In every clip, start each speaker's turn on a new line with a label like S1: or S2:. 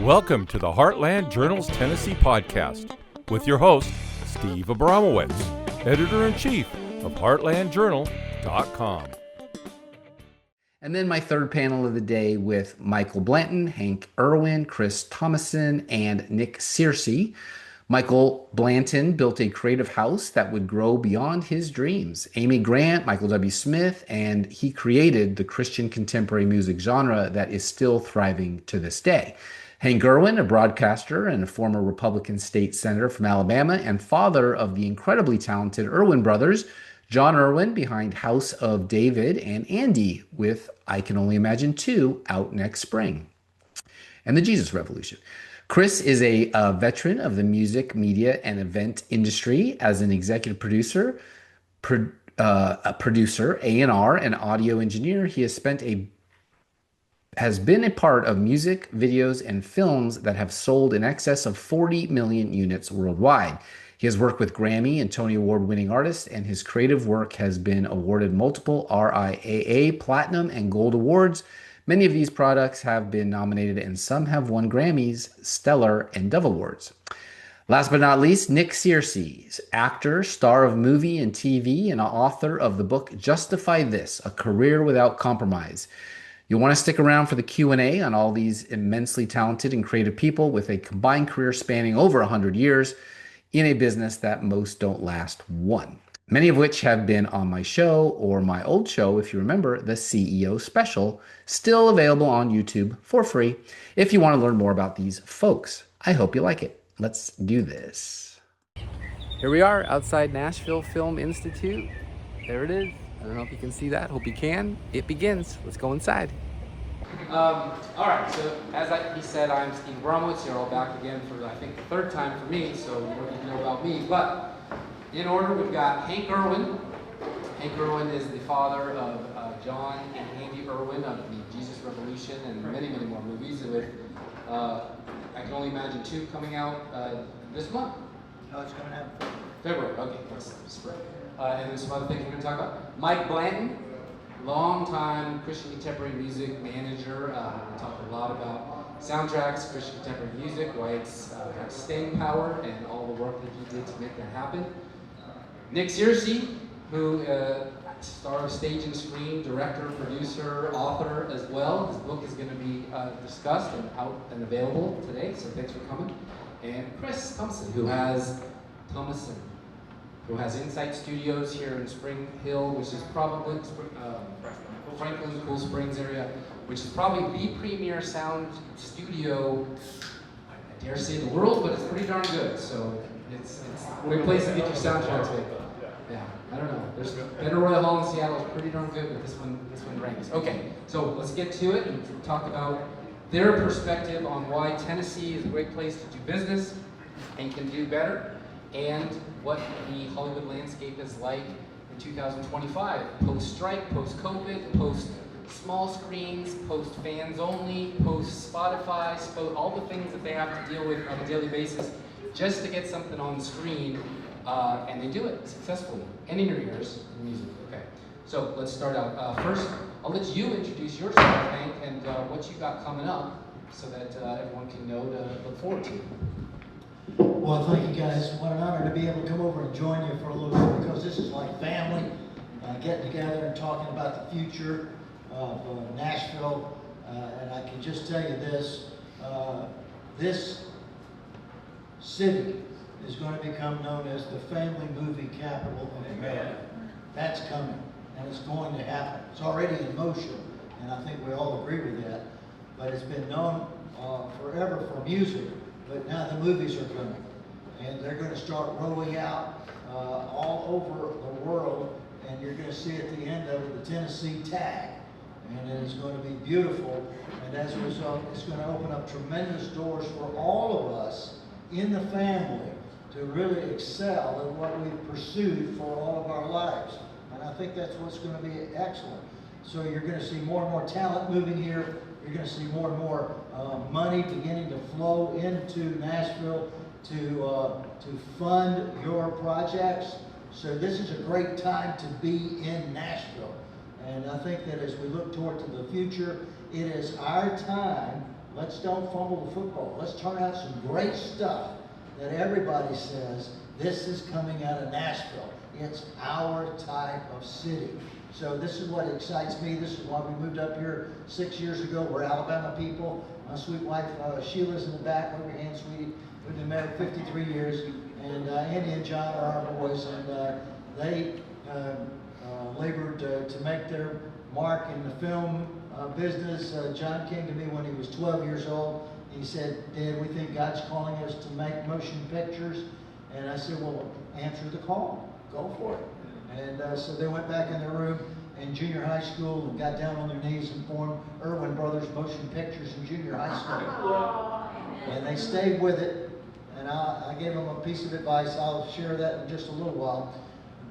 S1: Welcome to the Heartland Journal's Tennessee podcast with your host, Steve Abramowicz, editor-in-chief of heartlandjournal.com.
S2: And then my third panel of the day with Michael Blanton, Hank Erwin, Chris Thomason, and Nick Searcy. Michael Blanton built a creative house that would grow beyond his dreams. Amy Grant, Michael W. Smith, and he created the Christian contemporary music genre that is still thriving to this day. Hank Erwin, a broadcaster and a former Republican state senator from Alabama and father of the incredibly talented Erwin brothers, John Erwin behind House of David, and Andy with I Can Only Imagine 2 out next spring. And the Jesus Revolution. Chris is a veteran of the music, media, and event industry as an executive producer, a producer, A&R, and audio engineer. He has been a part of music, videos, and films that have sold in excess of 40 million units worldwide. He has worked with Grammy and Tony Award-winning artists, and his creative work has been awarded multiple RIAA Platinum and Gold Awards. Many of these products have been nominated, and some have won Grammys, Stellar, and Dove Awards. Last but not least, Nick Searcy, actor, star of movie and TV, and author of the book Justify This, A Career Without Compromise. You'll want to stick around for the Q&A on all these immensely talented and creative people with a combined career spanning over 100 years in a business that most don't last one. Many of which have been on my show or my old show, if you remember, the CEO Special, still available on YouTube for free if you want to learn more about these folks. I hope you like it. Let's do this. Here we are outside Nashville Film Institute. There it is. I don't know if you can see that. Hope you can. It begins. Let's go inside. All right, so as he said, I'm Steve Abramowicz. You're all back again for, I think, the third time for me, so you don't need to know about me. But in order, we've got Hank Erwin. Hank Erwin is the father of John and Andy Erwin of the Jesus Revolution and many, many more movies with I Can Only Imagine 2 coming out this month.
S3: No, it's coming out
S2: February, okay, that's spring. And there's some other things we're going to talk about. Mike Blanton, long-time Christian contemporary music manager. We talk a lot about soundtracks, Christian contemporary music, why it's has staying power, and all the work that he did to make that happen. Nick Searcy, who star of stage and screen, director, producer, author as well. His book is going to be discussed and out and available today, so thanks for coming. And Chris Thomason, who has Insight Studios here in Spring Hill, which is probably Franklin, Cool Springs area, which is probably the premier sound studio, I dare say, in the world, but it's pretty darn good. So it's a great place to get your soundtracks made. Yeah, I don't know. There's Better Royal Hall in Seattle is pretty darn good, but this one ranks. Okay, so let's get to it and talk about their perspective on why Tennessee is a great place to do business and can do better, and what the Hollywood landscape is like in 2025, post-strike, post-COVID, post-small screens, post-fans only, post-Spotify, all the things that they have to deal with on a daily basis just to get something on the screen, and they do it successfully, and in your ears, music. Okay, so let's start out. First, I'll let you introduce yourself, Hank, and what you got coming up, so that everyone can know to look forward to.
S3: Well, thank you guys. What an honor to be able to come over and join you for a little bit, because this is like family, getting together and talking about the future of Nashville. And I can just tell you this, this city is going to become known as the family movie capital of America. That's coming, and it's going to happen. It's already in motion, and I think we all agree with that. But it's been known forever for music, but now the movies are coming, and they're going to start rolling out all over the world, and you're going to see at the end of it the Tennessee tag, and it is going to be beautiful, and as a result, it's going to open up tremendous doors for all of us in the family to really excel in what we've pursued for all of our lives, and I think that's what's going to be excellent. So you're going to see more and more talent moving here. You're going to see more and more money beginning to flow into Nashville to fund your projects. So this is a great time to be in Nashville. And I think that as we look toward to the future, it is our time Let's don't fumble the football. Let's turn out some great stuff that everybody says, this is coming out of Nashville. It's our type of city. So this is what excites me. This is why we moved up here 6 years ago. We're Alabama people. My sweet wife, Sheila's in the back. Wave your hand, sweetie. We've been married 53 years. And Andy and John are our boys. And they labored to make their mark in the film business. John came to me when he was 12 years old. He said, Dad, we think God's calling us to make motion pictures. And I said, well, answer the call. Go for it. And so they went back in their room in junior high school and got down on their knees and formed Erwin Brothers Motion Pictures in junior high school. And they stayed with it. And I gave them a piece of advice. I'll share that in just a little while.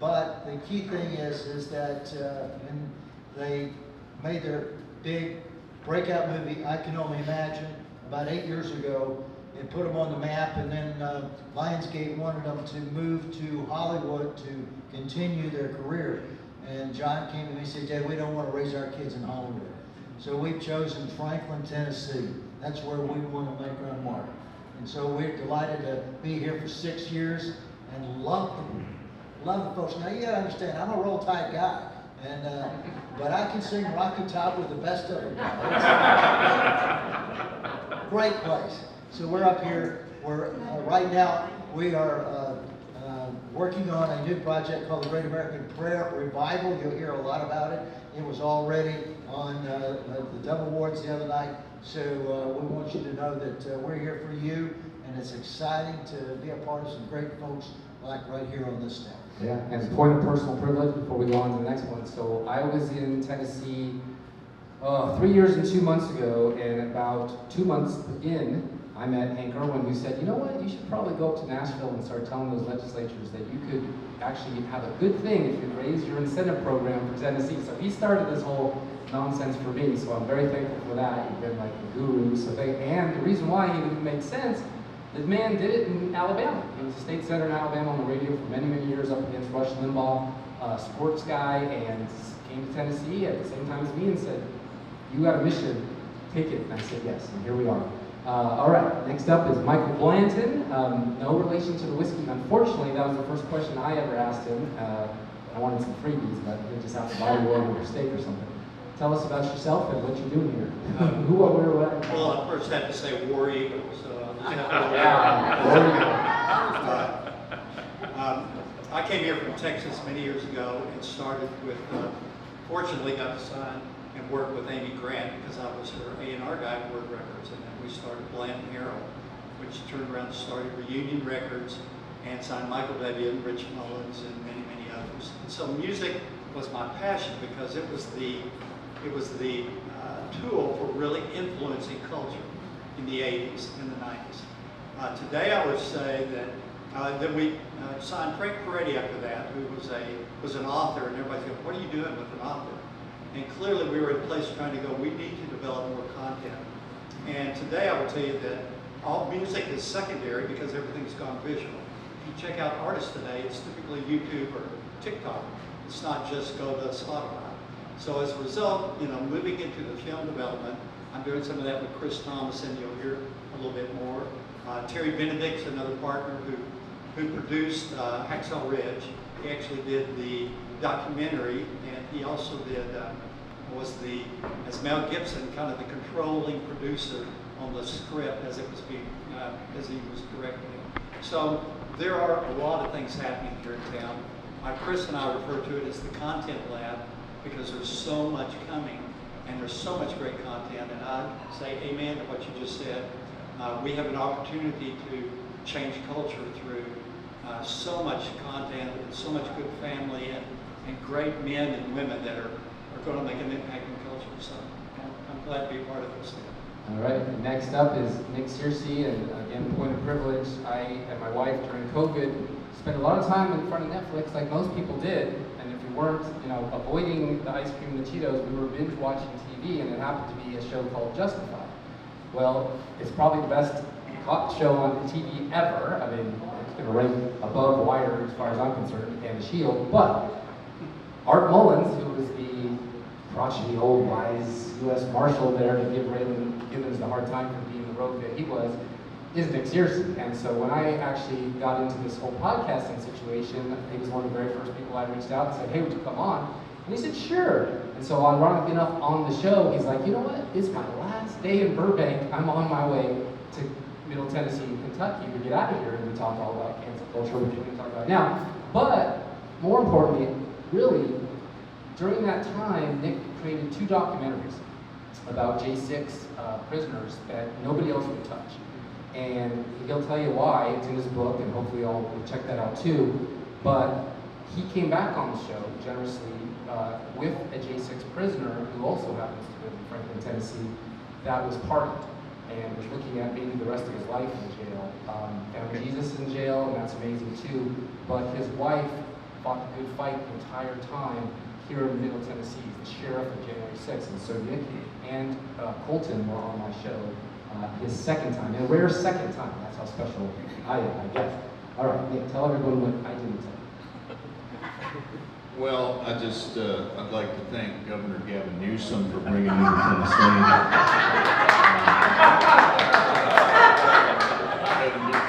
S3: But the key thing is that when they made their big breakout movie, I Can Only Imagine, about 8 years ago, it put them on the map, and then Lionsgate wanted them to move to Hollywood to continue their career. And John came to me and said, Dad, we don't want to raise our kids in Hollywood. So we've chosen Franklin, Tennessee. That's where we want to make our mark. And so we're delighted to be here for 6 years and love the folks. Now you gotta understand, I'm a Roll Tide guy. And, but I can sing Rocky Top with the best of them. Great place. So we're up here. We're right now we are working on a new project called the Great American Prayer Revival. You'll hear a lot about it. It was already on the Dove Awards the other night. So we want you to know that we're here for you, and it's exciting to be a part of some great folks like right here on this staff.
S4: Yeah, and a point of personal privilege before we go on to the next one. So I was in Tennessee 3 years and 2 months ago, and about 2 months in, I met Hank Erwin, who said, you know what, you should probably go up to Nashville and start telling those legislatures that you could actually have a good thing if you'd raise your incentive program for Tennessee. So he started this whole nonsense for me, so I'm very thankful for that. You've been like the guru. And the reason why he didn't make sense, the man did it in Alabama. He was a state senator in Alabama on the radio for many, many years up against Rush Limbaugh, a sports guy, and came to Tennessee at the same time as me and said, you got a mission, take it. And I said yes, and here we are. All right, next up is Michael Blanton. No relation to the whiskey. Unfortunately, that was the first question I ever asked him. I wanted some freebies, but he just have to buy you one with your steak or something. Tell us about yourself and what you're doing here. Who, what, where, what?
S5: Well, I first have to say War Eagle.
S4: Yeah, War Eagle.
S5: I came here from Texas many years ago and started with, fortunately got to sign and work with Amy Grant because I was her A&R guy at Word Records, and then we started Blanton Harrell, which turned around and started Reunion Records and signed Michael W. and Rich Mullins and many, many others. And so music was my passion because it was the tool for really influencing culture in the 80s and the 90s. Today I would say that then we signed Frank Peretti after that, who was an author, and everybody said, what are you doing with an author? And clearly we were at a place trying to go, we need to develop more content. And today I will tell you that all music is secondary because everything's gone visual. If you check out artists today, it's typically YouTube or TikTok. It's not just go to Spotify. So as a result, moving into the film development, I'm doing some of that with Chris Thomason. You'll hear a little bit more. Terry Benedict's another partner who produced Hacksaw Ridge. He actually did the documentary, and he also did as Mel Gibson, kind of the controlling producer on the script as it was being as he was directing it. So there are a lot of things happening here in town. Chris and I refer to it as the content lab because there's so much coming and there's so much great content. And I say amen to what you just said. We have an opportunity to change culture through so much content and so much good family and great men and women that are going to make an impact in culture. So I'm glad to be a part of this.
S4: All right, next up is Nick Searcy, and again, point of privilege. I and my wife during COVID spent a lot of time in front of Netflix like most people did, and if we weren't, avoiding the ice cream and the Cheetos, we were binge watching TV, and it happened to be a show called Justified. Well, it's probably the best cop show on TV ever. I mean, it's going to rank above Wire as far as I'm concerned, and The Shield, but Art Mullins, who was the crotchety old wise U.S. Marshal there to give Raylan Givens the hard time for being the rogue that he was, is Nick Searcy. And so when I actually got into this whole podcasting situation, he was one of the very first people I reached out and said, hey, would you come on? And he said, sure. And so ironically enough, on the show, he's like, you know what, it's my last day in Burbank. I'm on my way to Middle Tennessee and Kentucky to get out of here, and we talk all about cancel culture, which we're going to talk about now. But more importantly, really, during that time, Nick created 2 documentaries about J6 prisoners that nobody else would touch. And he'll tell you why. It's in his book, and hopefully y'all will check that out too. But he came back on the show generously with a J6 prisoner who also happens to live in Franklin, Tennessee, that was pardoned and was looking at maybe the rest of his life in jail. Found Jesus in jail, and that's amazing too. But his wife fought the good fight the entire time here in Middle Tennessee, the sheriff of January 6th. And so Nick and Colton were on my show his second time, and a rare second time. That's how special I am, I guess. All right, Nick, tell everyone what I didn't tell.
S6: Well, I'd like to thank Governor Gavin Newsom for bringing me to Tennessee.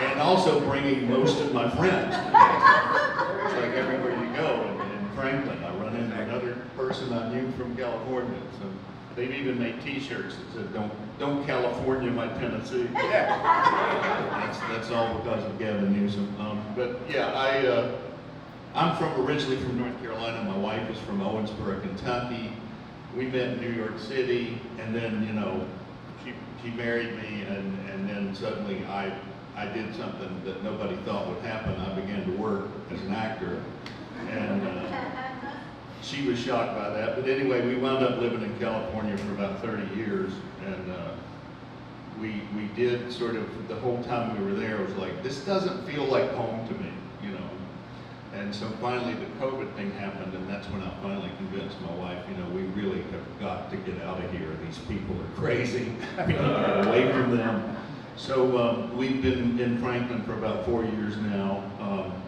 S6: And also bringing most of my friends. It's like everywhere you go in Franklin, I run into another person I knew from California. So they've even made T-shirts that said, "Don't California my Tennessee." That's all because of Gavin Newsom. But yeah, I'm originally from North Carolina. My wife is from Owensboro, Kentucky. We met in New York City, and then she married me, and then suddenly I did something that nobody thought would happen. I began to work as an actor, and she was shocked by that. But anyway, we wound up living in California for about 30 years, and we did sort of, the whole time we were there, it was like, this doesn't feel like home to me, you know. And so finally the COVID thing happened, and that's when I finally convinced my wife, we really have got to get out of here. These people are crazy. We need to get away from them. So we've been in Franklin for about 4 years now.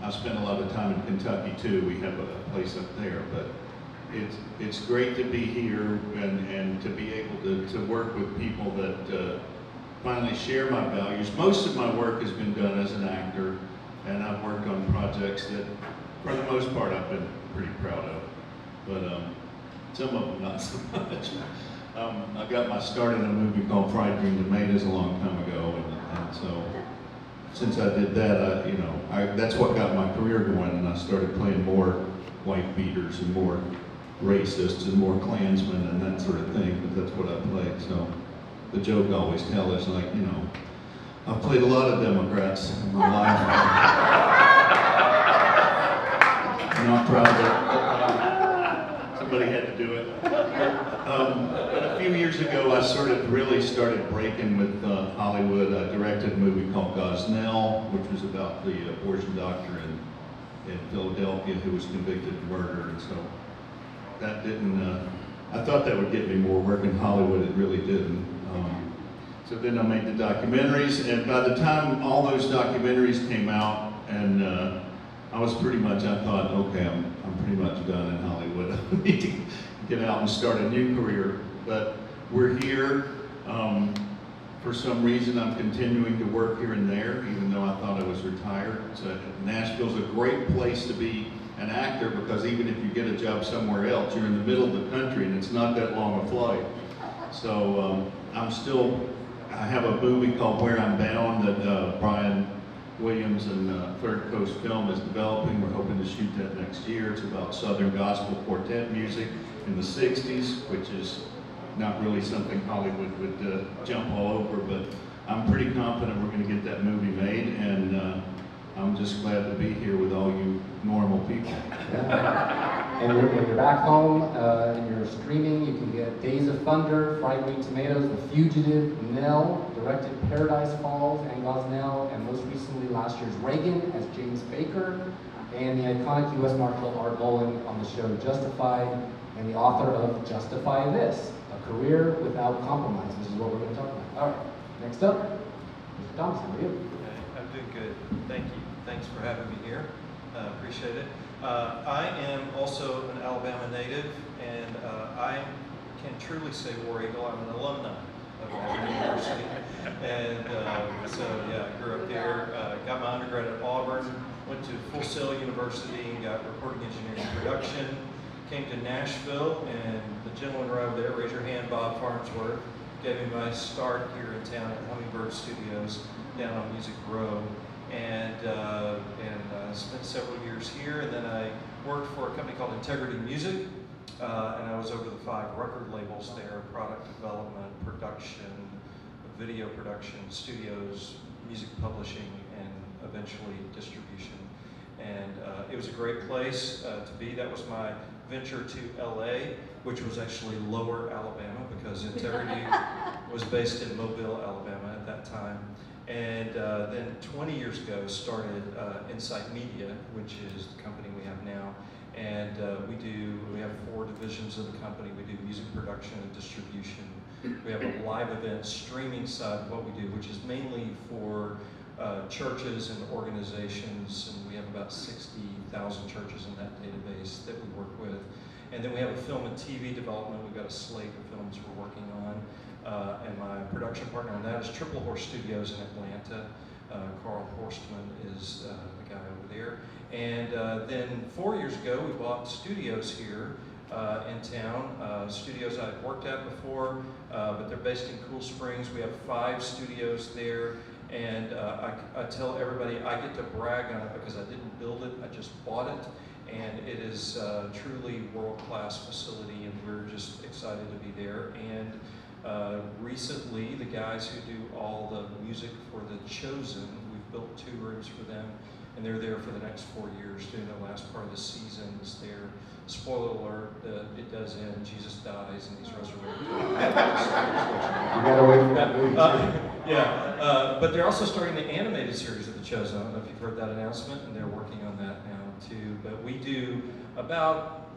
S6: I spent a lot of time in Kentucky too. We have a place up there, but it's great to be here and to be able to work with people that finally share my values. Most of my work has been done as an actor, and I've worked on projects that, for the most part, I've been pretty proud of, but some of them not so much. I got my start in a movie called Fried Green Tomatoes a long time ago, and so since I did that, that's what got my career going, and I started playing more white beaters and more racists and more Klansmen and that sort of thing, but that's what I played. So the joke I always tell is like, I've played a lot of Democrats in my life. I'm not proud of it. Somebody had to do it. But a few years ago, I sort of really started breaking with Hollywood. I directed a movie called Gosnell, which was about the abortion doctor in Philadelphia who was convicted of murder. And so that didn't, I thought that would get me more work in Hollywood. It really didn't. So then I made the documentaries, and by the time all those documentaries came out, and I was pretty much, I thought, okay, I'm pretty much done in Hollywood. I need to get out and start a new career. But we're here. For some reason, I'm continuing to work here and there, even though I thought I was retired. So Nashville's a great place to be an actor, because even if you get a job somewhere else, you're in the middle of the country, and it's not that long a flight. So I have a movie called Where I'm Bound that Brian Williams and Third Coast Film is developing. We're hoping to shoot that next year. It's about Southern gospel quartet music in the 60s, which is not really something Hollywood would jump all over, but I'm pretty confident we're going to get that movie made, and I'm just glad to be here with all you normal people.
S4: And when you're back home and you're streaming, you can get Days of Thunder, Fried Green Tomatoes, The Fugitive, Nell, directed Paradise Falls and Gosnell, and most recently last year's Reagan as James Baker, and the iconic U.S. Marshal Art Bolin on the show Justified, and the author of Justify This, A Career Without Compromise, which is what we're going to talk about. All right, next up, Mr. Thomason, are you?
S7: Okay, I'm doing good. Thank you. Thanks for having me here. Appreciate it. I am also an Alabama native, and I can truly say War Eagle. I'm an alumni of Auburn University. And so, yeah, I grew up there, got my undergrad at Auburn, went to Full Sail University and got recording engineering and production. Came to Nashville, and the gentleman right over there, raise your hand, Bob Farnsworth, gave me my start here in town at Hummingbird Studios down on Music Row. And spent several years here, and then I worked for a company called Integrity Music, and I was over the 5 record labels there: product development, production, video production, studios, music publishing, and eventually distribution. And it was a great place to be. That was my venture to LA, which was actually Lower Alabama, because Integrity was based in Mobile, Alabama at that time. And then 20 years ago started Insight Media, which is the company we have now. And we have 4 divisions of the company. We do music production and distribution. We have a live event streaming side of what we do, which is mainly for churches and organizations, and we have about 60,000 churches in that database that we work with. And then we have a film and TV development. We've got a slate of films we're working on. And my production partner on that is Triple Horse Studios in Atlanta. Carl Horstman is the guy over there. And then 4 years ago, we bought studios here in town. Studios I've worked at before, but they're based in Cool Springs. We have 5 studios there. And I tell everybody I get to brag on it because I didn't build it, I just bought it. And it is truly world-class facility, and we're just excited to be there. And recently, the guys who do all the music for The Chosen, we've built 2 rooms for them, and they're there for the next 4 years doing the last part of the season. Is there, spoiler alert, it does end, Jesus dies and he's resurrected.
S4: You gotta wait for that movie too.
S7: But they're also starting the animated series of The Chosen. I don't know if you've heard that announcement, and they're working on that now too. But we do about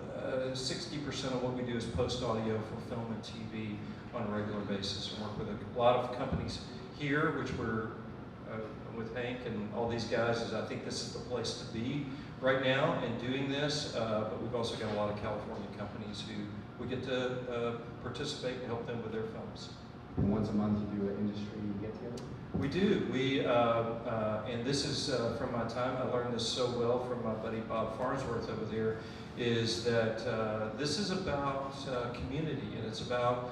S7: 60% of what we do is post-audio for film and TV on a regular basis, and work with a lot of companies here, which we're with Hank and all these guys. I think this is the place to be right now in doing this, but we've also got a lot of California companies who we get to participate and help them with their films.
S4: And once a month you do an industry get-together?
S7: We do. And this is from my time. I learned this so well from my buddy Bob Farnsworth over there, is that this is about community, and it's about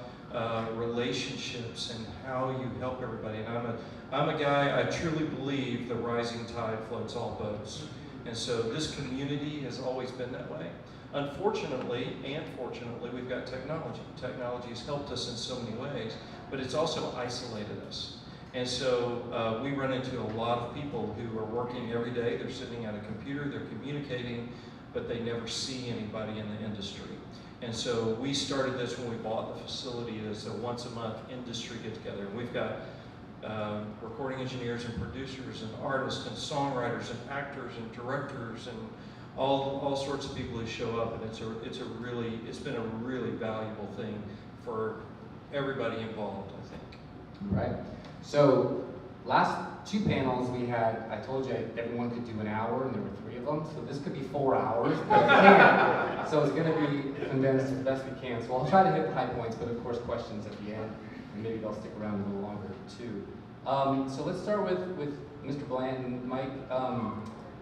S7: relationships and how you help everybody. And I'm a guy, I truly believe the rising tide floats all boats. And so this community has always been that way. Unfortunately, and fortunately, we've got technology. Technology has helped us in so many ways, but it's also isolated us. And so we run into a lot of people who are working every day. They're sitting at a computer, they're communicating, but they never see anybody in the industry. And so we started this when we bought the facility as a once-a-month industry get-together. And we've got recording engineers and producers and artists and songwriters and actors and directors and all sorts of people who show up. And it's been a really valuable thing for everybody involved, I think.
S4: Right. So last 2 panels we had, I told you everyone could do an hour, and there were 3 of them, so this could be 4 hours, but we can't. So it's going to be condensed as best we can. So I'll try to hit the high points, but of course questions at the end, and maybe they'll stick around a little longer too. So let's start with Mr. Blanton. Mike,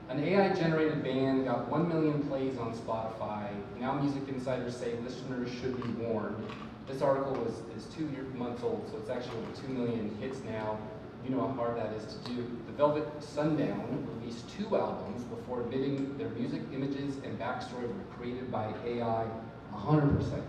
S4: an AI-generated band got 1 million plays on Spotify. Now music insiders say listeners should be warned. This article is 2 months old, so it's actually over 2 million hits now. You know how hard that is to do. The Velvet Sundown released 2 albums before admitting their music, images, and backstory were created by AI 100%.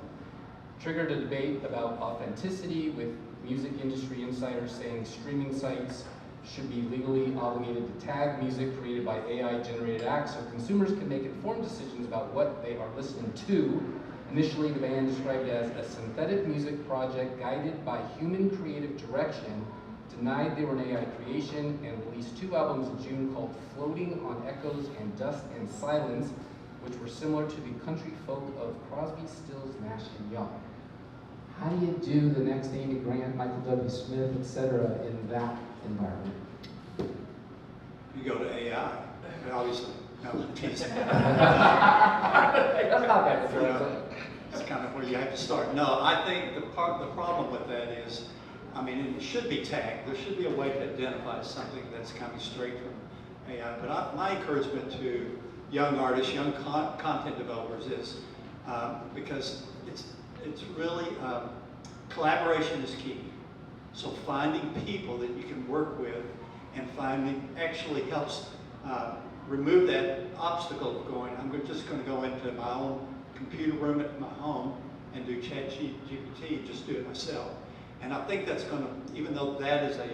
S4: Triggered a debate about authenticity, with music industry insiders saying streaming sites should be legally obligated to tag music created by AI-generated acts so consumers can make informed decisions about what they are listening to. Initially, the band described it as a synthetic music project guided by human creative direction, denied they were an AI creation, and released 2 albums in June called Floating on Echoes and Dust and Silence, which were similar to the country folk of Crosby, Stills, Nash & Young. How do you do the next Amy Grant, Michael W. Smith, etc. in that environment?
S5: You go to AI, obviously. No, I'm teasing.
S4: That's not bad.
S5: It's kind of where you have to start. No, I think the problem with that is, I mean, it should be tagged. There should be a way to identify something that's coming straight from AI. But my encouragement to young artists, young content developers is, because it's really, collaboration is key. So finding people that you can work with and finding actually helps remove that obstacle of going, I'm just going to go into my own computer room at my home and do ChatGPT, just do it myself. And I think that's going to, even though that is a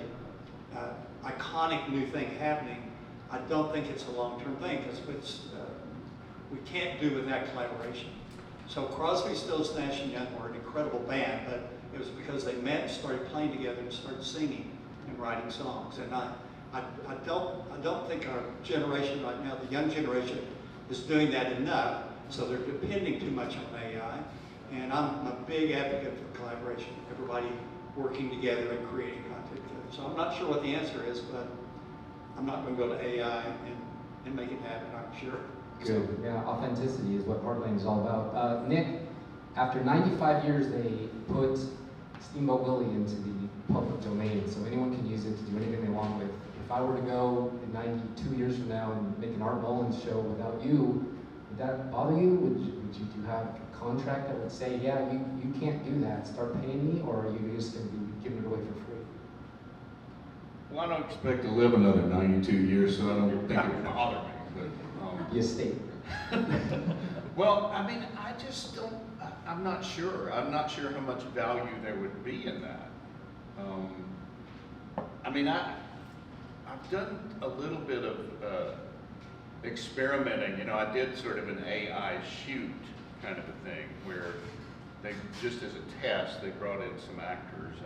S5: iconic new thing happening, I don't think it's a long-term thing, because we can't do without collaboration. So Crosby, Stills, Nash & Young were an incredible band, but it was because they met and started playing together and started singing and writing songs. And I don't think our generation right now, the young generation, is doing that enough. So they're depending too much on AI. And I'm a big advocate for collaboration, everybody working together and creating content together. So I'm not sure what the answer is, but I'm not going to go to AI and make it happen, I'm sure.
S4: Good. Yeah, authenticity is what Heartland is all about. Nick, after 95 years, they put Steamboat Willie into the public domain, so anyone can use it to do anything they want with. If I were to go in 92 years from now and make an Art Mullins show without you, would that bother you? Would you have a contract that would say, yeah, you can't do that, start paying me, or are you just going to be giving it away for free?
S6: Well, I don't expect to live another 92 years, so I don't think it would bother me. But,
S4: the estate.
S6: well, I mean, I just don't, I'm not sure. I'm not sure how much value there would be in that. I mean, I've done a little bit of experimenting. You know, I did sort of an AI shoot kind of a thing where they, just as a test, they brought in some actors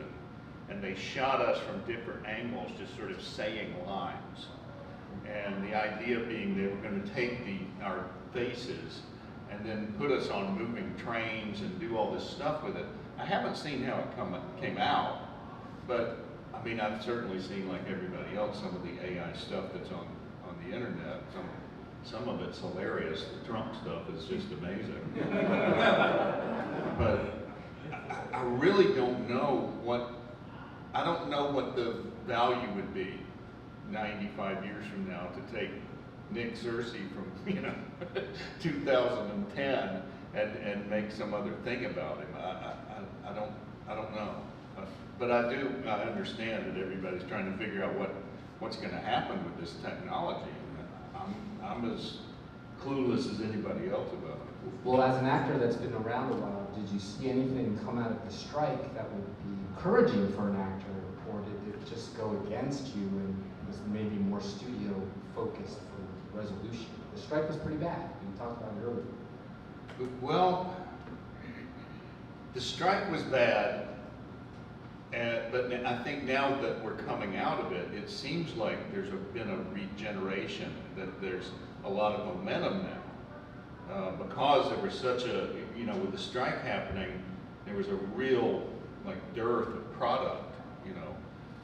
S6: and they shot us from different angles, just sort of saying lines. And the idea being they were going to take our faces and then put us on moving trains and do all this stuff with it. I haven't seen how it came out, but I mean, I've certainly seen, like everybody else, some of the AI stuff that's on the internet. Some of it's hilarious. The Trump stuff is just amazing. But I really don't know I don't know what the value would be 95 years from now to take Nick Searcy from 2010 and make some other thing about him. I don't know. But I understand that everybody's trying to figure out what's going to happen with this technology. I'm as clueless as anybody else about it.
S4: Well, as an actor that's been around a while, did you see anything come out of the strike that would be encouraging for an actor, or did it just go against you and was maybe more studio focused for resolution? The strike was pretty bad. You talked about it earlier.
S6: Well, the strike was bad. But I think now that we're coming out of it, it seems like there's been a regeneration, that there's a lot of momentum now. Because there was such a, with the strike happening, there was a real, dearth of product,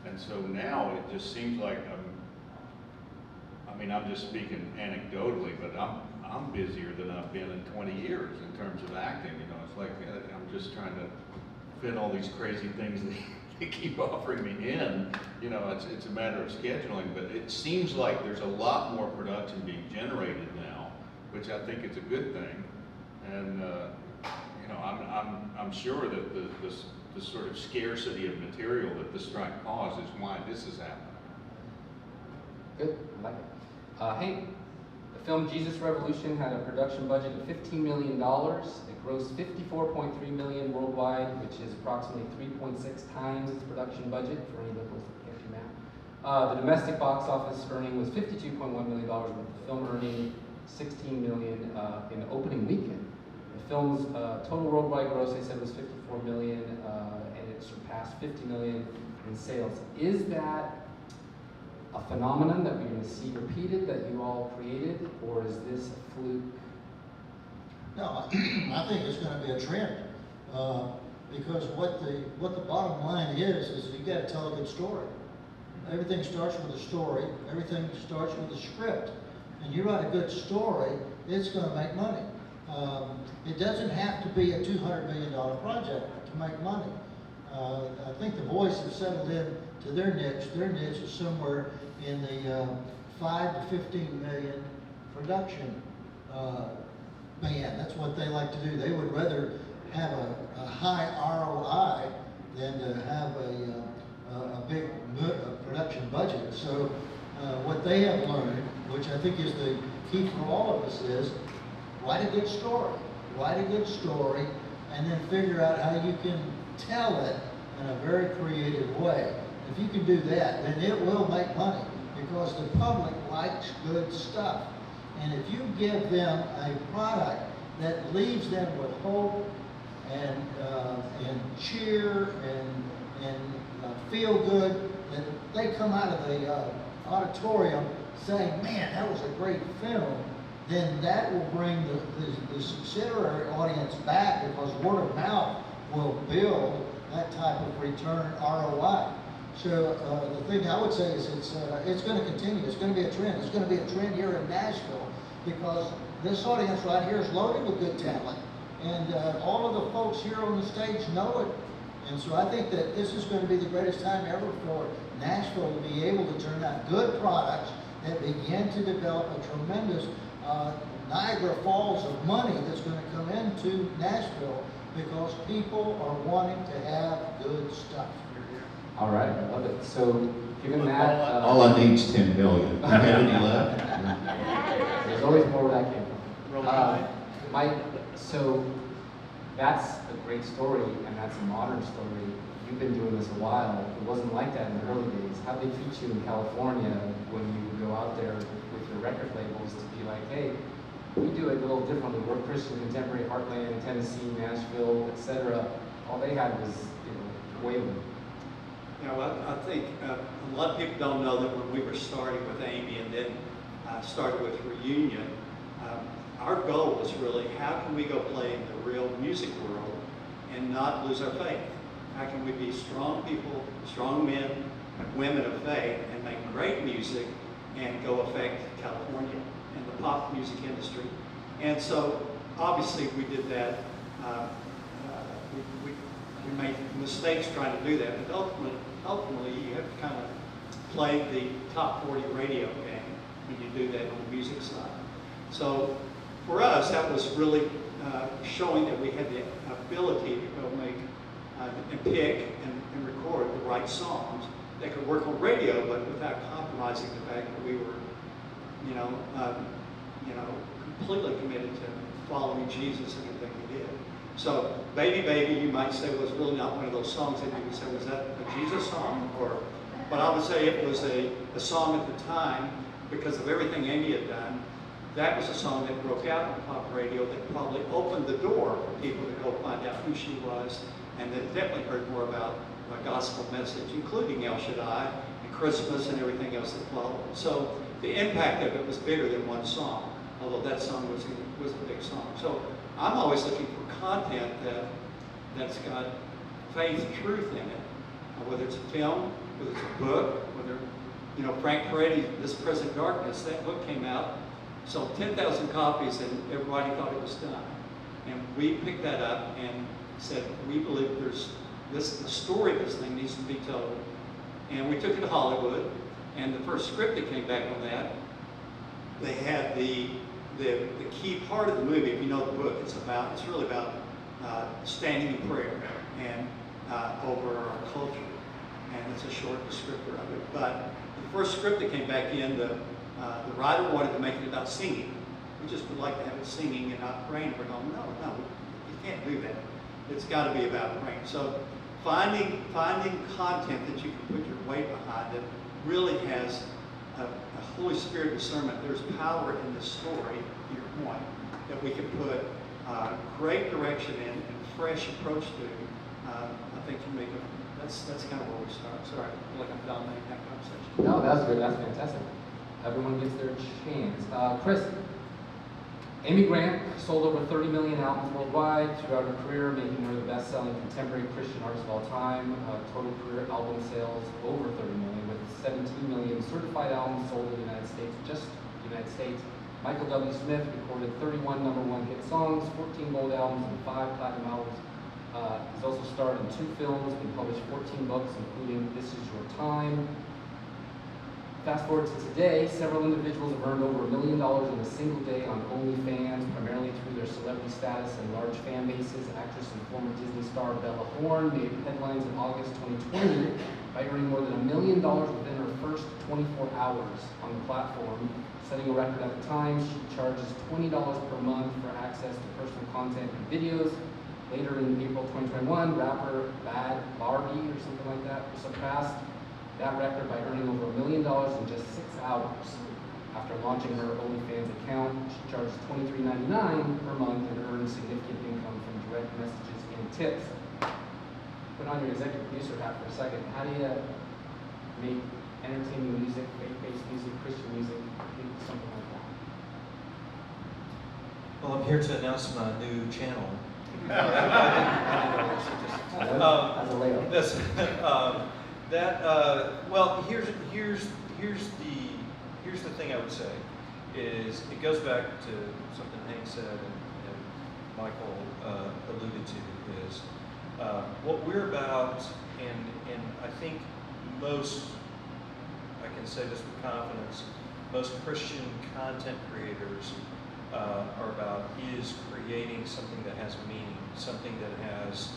S6: And so now it just seems like, I'm just speaking anecdotally, but I'm busier than I've been in 20 years in terms of acting, It's like I'm just trying to fit all these crazy things that they keep offering me in. It's a matter of scheduling, but it seems like there's a lot more production being generated now, which I think is a good thing. And I'm sure that the sort of scarcity of material that the strike caused is why this is happening.
S4: Good, I like it. Hank, the film Jesus Revolution had a production budget of $15 million. It grossed $54.3 million worldwide, which is approximately 3.6 times its production budget for any locals that can't do math. The domestic box office earning was $52.1 million, with the film earning $16 million in the opening weekend. The film's total worldwide gross, they said, was $54 million, and it surpassed $50 million in sales. Is that a phenomenon that we're going to see repeated, that you all created, or is this a fluke?
S3: No, I think it's going to be a trend, because what the bottom line is you got to tell a good story. Everything starts with a story. Everything starts with a script. And you write a good story, it's going to make money. it doesn't have to be a $200 million project to make money. I think the boys have settled in to their niche. Their niche is somewhere in the 5 to 15 million production band. That's what they like to do. They would rather have a high ROI than to have a big production budget. So what they have learned, which I think is the key for all of us, is write a good story. Write a good story, and then figure out how you can tell it in a very creative way. If you can do that, then it will make money, because the public likes good stuff. And if you give them a product that leaves them with hope and cheer and feel good, that they come out of the auditorium saying, man, that was a great film, then that will bring the subsidiary audience back, because word of mouth will build that type of return ROI. So the thing I would say is it's going to continue. It's going to be a trend. It's going to be a trend here in Nashville, because this audience right here is loaded with good talent, and all of the folks here on the stage know it. And so I think that this is going to be the greatest time ever for Nashville to be able to turn out good products that begin to develop a tremendous Niagara Falls of money that's going to come into Nashville, because people are wanting to have good stuff.
S4: All right, I love it. So, given that,
S6: All I need is 10 million. You have any left?
S4: there's always more where that came from. Mike, so that's a great story, and that's a modern story. You've been doing this a while. It wasn't like that in the early days. How did they treat you in California when you would go out there with your record labels to be like, hey, we do it a little differently. We're Christian, contemporary, Heartland, Tennessee, Nashville, etc. All they had was, wailing.
S5: You know, I think a lot of people don't know that when we were starting with Amy and then started with Reunion, our goal was really, how can we go play in the real music world and not lose our faith? How can we be strong people, strong men and women of faith, and make great music and go affect California and the pop music industry? And so, obviously, we did that. We made mistakes trying to do that, but ultimately, you have to kind of play the top 40 radio game when you do that on the music side. So, for us, that was really showing that we had the ability to go make and pick and record the right songs that could work on radio, but without compromising the fact that we were, completely committed to following Jesus in everything we did. So, Baby Baby, you might say, was really not one of those songs that you would say, was that a Jesus song? But I would say it was a song at the time, because of everything Amy had done. That was a song that broke out on pop radio that probably opened the door for people to go find out who she was, and that definitely heard more about a gospel message, including El Shaddai and Christmas and everything else that followed. So the impact of it was bigger than one song, although that song was a big song. So I'm always looking for content that's got faith, truth in it, whether it's a film, whether it's a book, whether, Frank Peretti's This Present Darkness, that book came out, sold 10,000 copies, and everybody thought it was done. And we picked that up and said, we believe the story of this thing needs to be told. And we took it to Hollywood, and the first script that came back on that, they had the key part of the movie. If you know the book, it's really about standing in prayer and over our culture. And it's a short descriptor of it. But the first script that came back in, the writer wanted to make it about singing. We just would like to have it singing and not praying. We're going, no, you can't do that. It's got to be about praying. So finding content that you can put your weight behind that really has a Holy Spirit discernment. There's power in this story, to your point, that we can put great direction in and fresh approach to. I think you make that's kind of where we start. Sorry, I feel like I'm dominating that conversation.
S4: No, that's good. That's fantastic. Everyone gets their chance. Chris, Amy Grant sold over 30 million albums worldwide throughout her career, making her the best-selling contemporary Christian artist of all time. Total career album sales over 30 million, with 17 million certified albums sold in the United States, just the United States. Michael W. Smith recorded 31 #1 hit songs, 14 gold albums, and 5 platinum albums. He's also starred in 2 films and published 14 books, including This Is Your Time. Fast forward to today, several individuals have earned over $1 million in a single day on OnlyFans, primarily through their celebrity status and large fan bases. Actress and former Disney star Bella Thorne made headlines in August 2020 by earning more than $1 million within her first 24 hours on the platform. Setting a record at the time, she charges $20 per month for access to personal content and videos. Later in April 2021, rapper Bad Barbie or something like that surpassed that record by earning over $1 million in just 6 hours. After launching her OnlyFans account, she charges $23.99 per month and earns significant income from direct messages and tips. Put on your executive producer hat for a second. How do you make entertaining music, faith-based music, Christian music, something like that?
S7: Well, I'm here to announce my new channel.
S4: As a layup.
S7: Well, here's the thing I would say is it goes back to something Hank said and Michael alluded to is what we're about, and I think most, I can say this with confidence, most Christian content creators are about is creating something that has meaning, something that has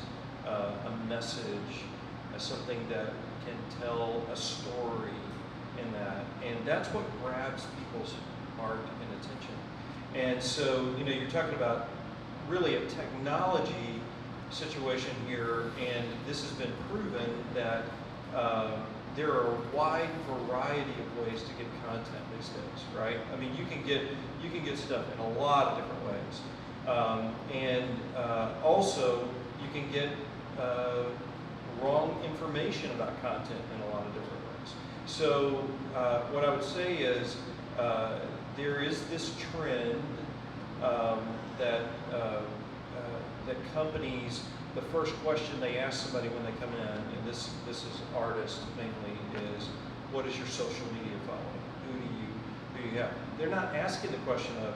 S7: a message, something that can tell a story in that, and that's what grabs people's heart and attention. And so, you're talking about really a technology situation here, and this has been proven that there are a wide variety of ways to get content these days, right? I mean, you can get stuff in a lot of different ways, also you can get wrong information about content in a lot of different ways. So what I would say is there is this trend that companies, the first question they ask somebody when they come in, and this is artists mainly, is what is your social media following? Who do you have? They're not asking the question of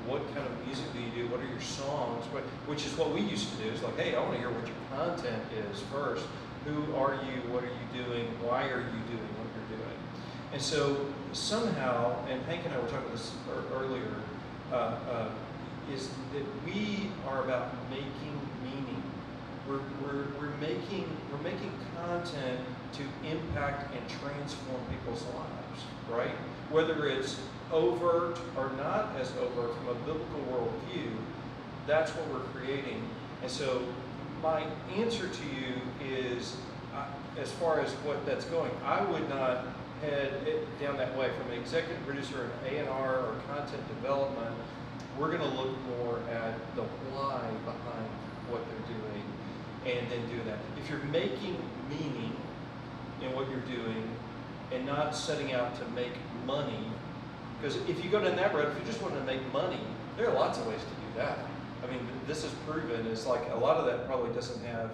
S7: what kind of music do you do? What are your songs? Which is what we used to do. It's like, hey, I want to hear what your content is first. Who are you? What are you doing? Why are you doing what you're doing? And so somehow, and Hank and I were talking about this earlier, is that we are about making meaning. We're making content to impact and transform people's lives, right? Whether it's overt or not as overt from a biblical worldview, that's what we're creating. And so my answer to you is, as far as what that's going, I would not head it down that way. From an executive producer and A&R or content development, we're going to look more at the why behind what they're doing and then do that. If you're making meaning in what you're doing and not setting out to make money, because if you go down that road, if you just want to make money, there are lots of ways to do that. I mean, this is proven. It's like a lot of that probably doesn't have,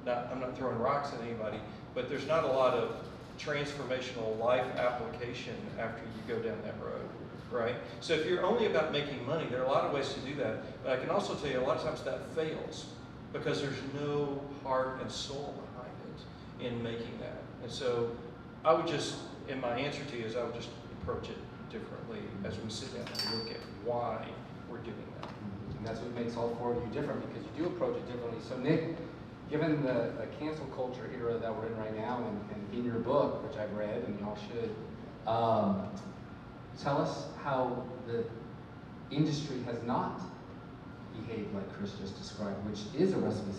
S7: I'm not throwing rocks at anybody, but there's not a lot of transformational life application after you go down that road, right? So if you're only about making money, there are a lot of ways to do that. But I can also tell you a lot of times that fails because there's no heart and soul behind it in making that. And so I would just, and my answer to you is I would just approach it differently as we sit down and look at why we're doing that.
S4: And that's what makes all four of you different, because you do approach it differently. So Nick, given the cancel culture era that we're in right now, and in your book, which I've read, and y'all should, tell us how the industry has not behaved like Chris just described, which is a recipe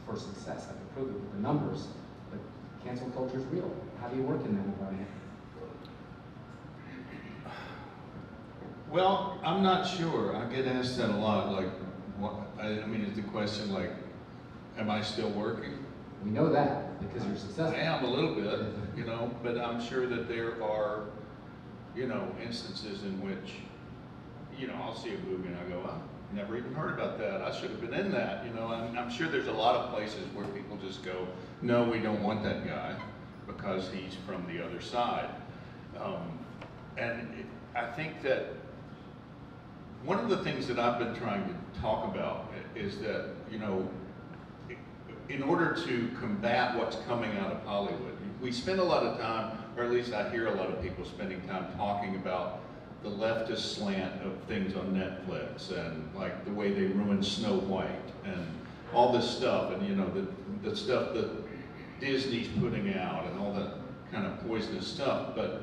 S4: for success. I can prove it with the numbers, but cancel culture is real. How do you work in that environment?
S6: Well, I'm not sure. I get asked that a lot. Like, what, I mean, is the question like, am I still working?
S4: We know that because you're successful.
S6: I am a little bit, you know, but I'm sure that there are, you know, instances in which, you know, I'll see a movie and I go, I never even heard about that. I should have been in that, you know. I'm sure there's a lot of places where people just go, no, we don't want that guy because he's from the other side. I think that one of the things that I've been trying to talk about is that, you know, in order to combat what's coming out of Hollywood, we spend a lot of time, or at least I hear a lot of people spending time talking about the leftist slant of things on Netflix and like the way they ruined Snow White and all this stuff, and you know, the stuff that Disney's putting out and all that kind of poisonous stuff. But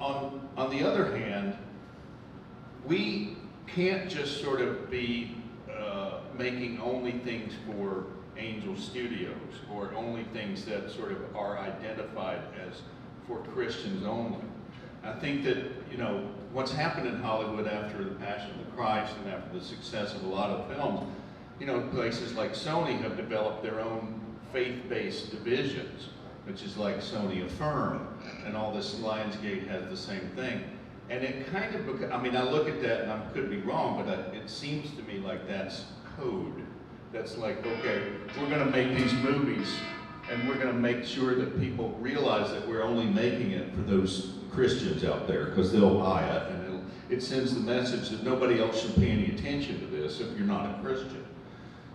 S6: on the other hand, we can't just sort of be making only things for Angel Studios or only things that sort of are identified as for Christians only. I think that, you know, what's happened in Hollywood after the Passion of the Christ and after the success of a lot of films, you know, places like Sony have developed their own faith-based divisions, which is like Sony Affirm, and all this Lionsgate has the same thing. And it kind of, I mean, I look at that and I could be wrong, but it seems to me like that's code. That's like, okay, we're gonna make these movies and we're gonna make sure that people realize that we're only making it for those Christians out there because they'll buy it, and it sends the message that nobody else should pay any attention to this if you're not a Christian.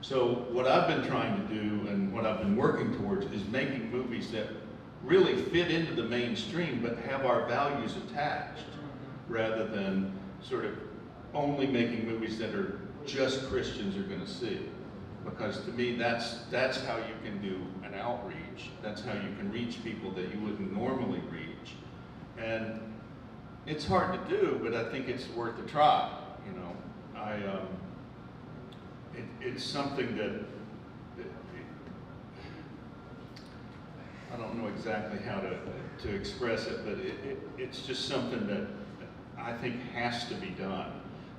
S6: So what I've been trying to do and what I've been working towards is making movies that really fit into the mainstream but have our values attached, rather than sort of only making movies that are just Christians are going to see. Because to me, that's how you can do an outreach. That's how you can reach people that you wouldn't normally reach. And it's hard to do, but I think it's worth a try. You know, it's something that I don't know exactly how to express it, but it's just something that I think has to be done.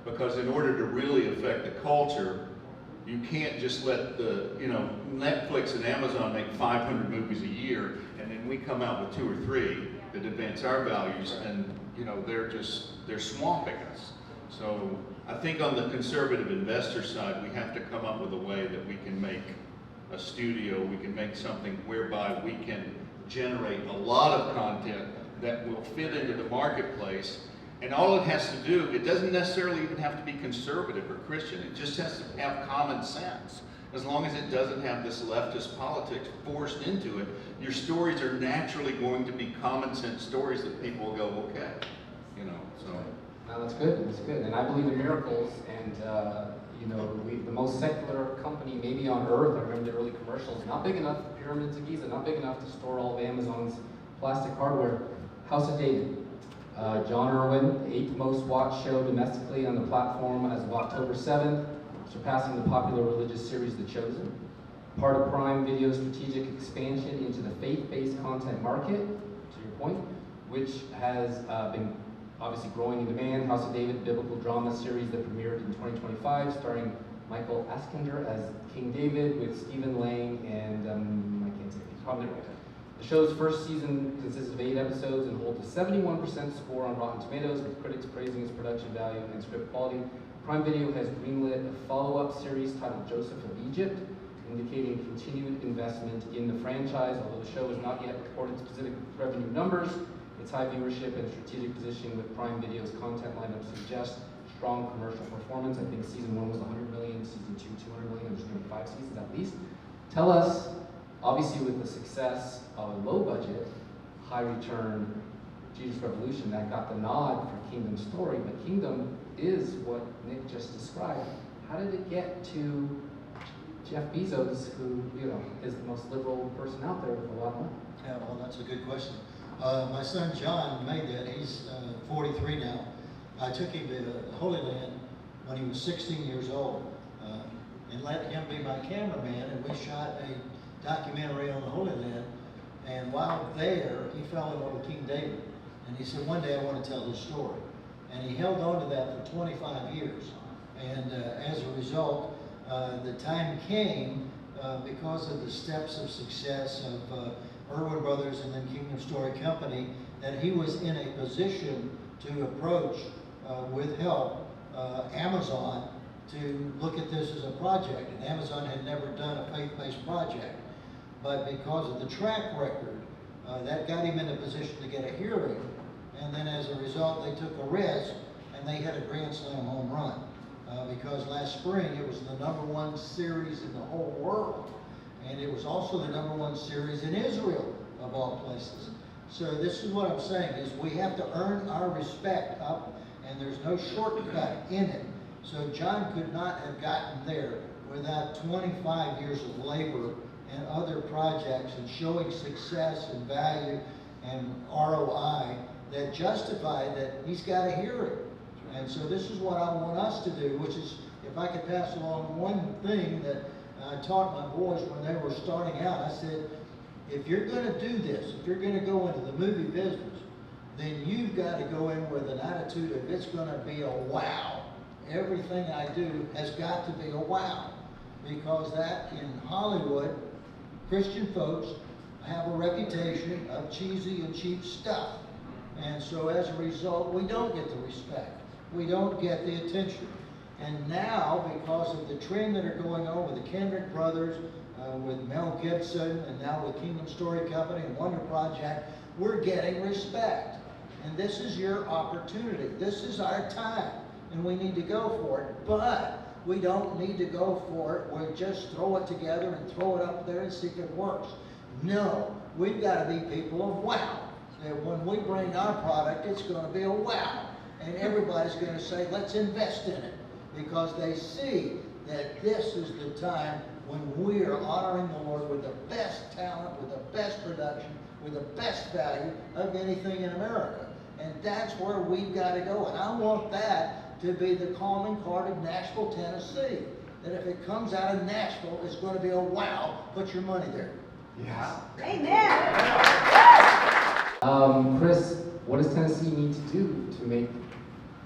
S6: Because in order to really affect the culture, you can't just let the, you know, Netflix and Amazon make 500 movies a year, and then we come out with 2 or 3 that advance our values, and you know, they're swamping us. So I think on the conservative investor side, we have to come up with a way that we can make a studio, we can make something whereby we can generate a lot of content that will fit into the marketplace. And all it has to do, it doesn't necessarily even have to be conservative or Christian, it just has to have common sense. As long as it doesn't have this leftist politics forced into it, your stories are naturally going to be common sense stories that people will go, okay, you know, so.
S4: No, that's good, that's good. And I believe in miracles, and you know, the most secular company maybe on earth, I remember the early commercials, not big enough, Pyramids of Giza, not big enough to store all of Amazon's plastic hardware. House of David. John Erwin, the 8th most watched show domestically on the platform as of October 7th, surpassing the popular religious series The Chosen. Part of Prime Video's strategic expansion into the faith-based content market, to your point, which has been obviously growing in demand. House of David, biblical drama series that premiered in 2025, starring Michael Askander as King David with Stephen Lang and I can't say it, probably right. The show's first season consists of 8 episodes and holds a 71% score on Rotten Tomatoes, with critics praising its production value and script quality. Prime Video has greenlit a follow-up series titled Joseph of Egypt, indicating continued investment in the franchise. Although the show has not yet reported specific revenue numbers, its high viewership and strategic positioning with Prime Video's content lineup suggests strong commercial performance. I think season 1 was 100 million, season 2 200 million. There's going to be 5 seasons at least. Tell us, obviously with the success of a low budget, high return Jesus Revolution that got the nod for Kingdom Story, but Kingdom is what Nick just described. How did it get to Jeff Bezos, who, you know, is the most liberal person out there with a lot of money?
S3: Yeah, well, that's a good question. My son John made that. He's 43 now. I took him to the Holy Land when he was 16 years old and let him be my cameraman, and we shot a documentary on the Holy Land. And while there, he fell in love with King David. And he said, one day I want to tell his story. And he held on to that for 25 years. And as a result, the time came because of the steps of success of Erwin Brothers and then Kingdom Story Company, that he was in a position to approach, with help, Amazon to look at this as a project. And Amazon had never done a faith-based project. But because of the track record, that got him in a position to get a hearing. And then as a result, they took a risk and they hit a Grand Slam home run. because last spring it was the #1 series in the whole world. And it was also the #1 series in Israel, of all places. So this is what I'm saying, is we have to earn our respect up, and there's no shortcut in it. So John could not have gotten there without 25 years of labor and other projects and showing success and value and ROI that justify that he's got to hear it. And so this is what I want us to do, which is, if I could pass along one thing that I taught my boys when they were starting out, I said, if you're going to do this, if you're going to go into the movie business, then you've got to go in with an attitude of it's going to be a wow. Everything I do has got to be a wow. Because that in Hollywood, Christian folks have a reputation of cheesy and cheap stuff. And so as a result, we don't get the respect. We don't get the attention. And now, because of the trend that are going on with the Kendrick brothers, with Mel Gibson, and now with Kingdom Story Company and Wonder Project, we're getting respect. And this is your opportunity. This is our time. And we need to go for it. But we don't need to go for it. We'll just throw it together and throw it up there and see if it works. No, we've got to be people of wow. That when we bring our product, it's going to be a wow. And everybody's going to say, let's invest in it. Because they see that this is the time when we are honoring the Lord with the best talent, with the best production, with the best value of anything in America. And that's where we've got to go. And I want that to be the calling card of Nashville, Tennessee. That if it comes out of Nashville, it's going to be a wow. Put your money there.
S4: Yes.
S8: Amen.
S4: Chris, what does Tennessee need to do to make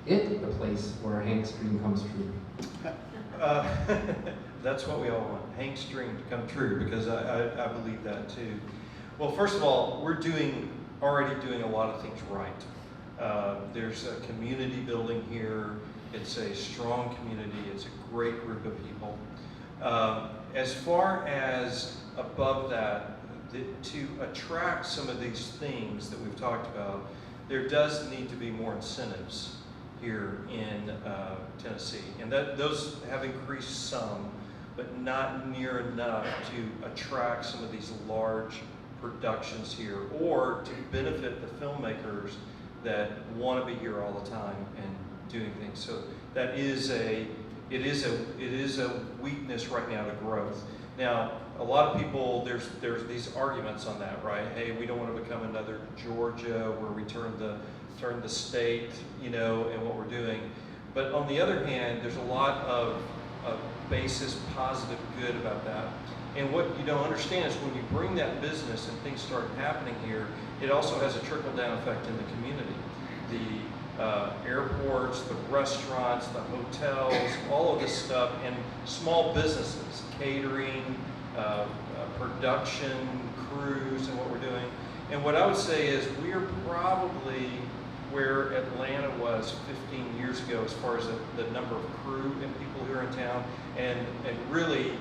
S4: it the place where Hank's dream comes true?
S7: That's what we all want, Hank's dream to come true, because I believe that too. Well, first of all, we're already doing a lot of things right. There's a community building here. It's a strong community. It's a great group of people. As far as above that, to attract some of these things that we've talked about, there does need to be more incentives here in Tennessee. And those have increased some, but not near enough to attract some of these large productions here, or to benefit the filmmakers that want to be here all the time and doing things. So that is it is a weakness right now to growth. Now, a lot of people, there's these arguments on that, right? Hey, we don't want to become another Georgia where we turn the state, and what we're doing. But on the other hand, there's a lot of basis, positive good about that. And what you don't understand is when you bring that business and things start happening here, it also has a trickle-down effect in the community. The airports, the restaurants, the hotels, all of this stuff, and small businesses, catering, production, crews, and what we're doing. And what I would say is we're probably where Atlanta was 15 years ago as far as the number of crew and people who are in town, and really